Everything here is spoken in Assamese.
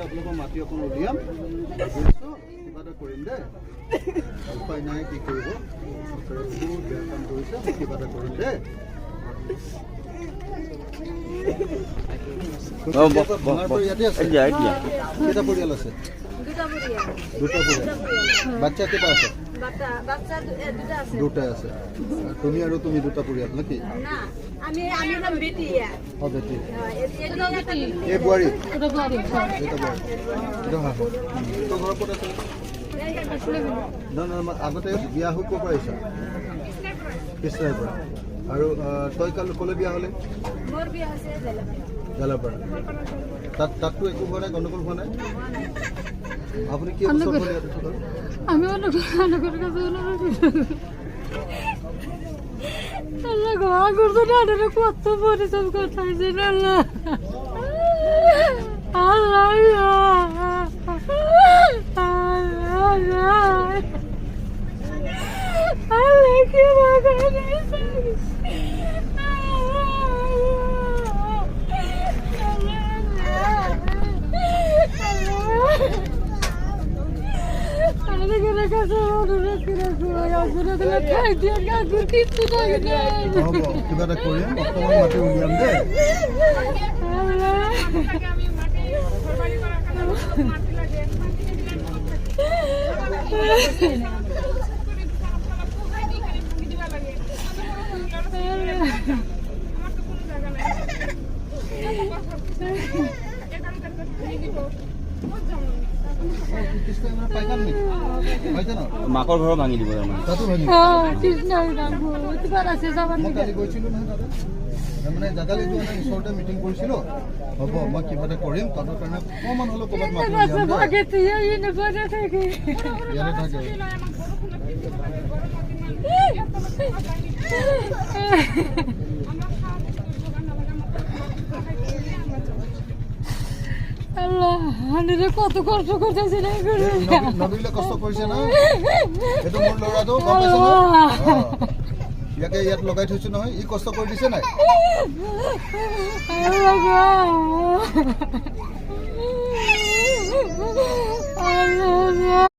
আপোনালোকৰ মাটি অকণ উলিয়াম কিবা এটা কৰিম দেই উপায় নাই কি কৰিব চৰকাৰে বহুত বেয়া কাম কৰিছে কিবা এটা কৰিম দেই ইয়াতে আছে কেইটা পৰিয়াল আছে দুটা পৰিয়াল বাচ্চা কেইটা আছে দুটা আছে তুমি আৰু তুমি দুটা পৰিয়াল নেকি বেটি এই বোৱাৰী ঘৰ ক'ত আছে আগতে বিয়া হৈ ক'ৰ পৰা আহিছা কৃষ্ণাইৰ পৰা আৰু তই ক'লে বিয়া হ'লে জালাপাৰা তাততো একো হোৱা নাই গণ্ডগোল হোৱা নাই আপুনি কি বছৰ হ'ল ইয়াতে থকা আমি আল্লাহ ঘৰ কৰতে না কত পৰিশ্ৰম কৰতেছে আল্লাহ কি কিবা এটা কৰিম অকণমান মাটি উলিয়াম দেই মাকৰ ঘৰ ভাঙি দিব কালি গৈছিলো নহয় তাৰমানে জাগালৈ যোৱা নাই ওচৰতে মিটিং কৰিছিলো হ'ব মই কিবা এটা কৰিম তাতৰ কাৰণে অকণমান হ'লেও ক'ৰবাত মাতি ইয়াতে থাকে কত কষ্ট কৰতেছি নবীলে কষ্ট কৰিছে না এইটো মোৰ ল'ৰাটো গম পাইছে ন ইয়াকে ইয়াত লগাই থৈছো নহয় ই কষ্ট কৰি দিছে নাই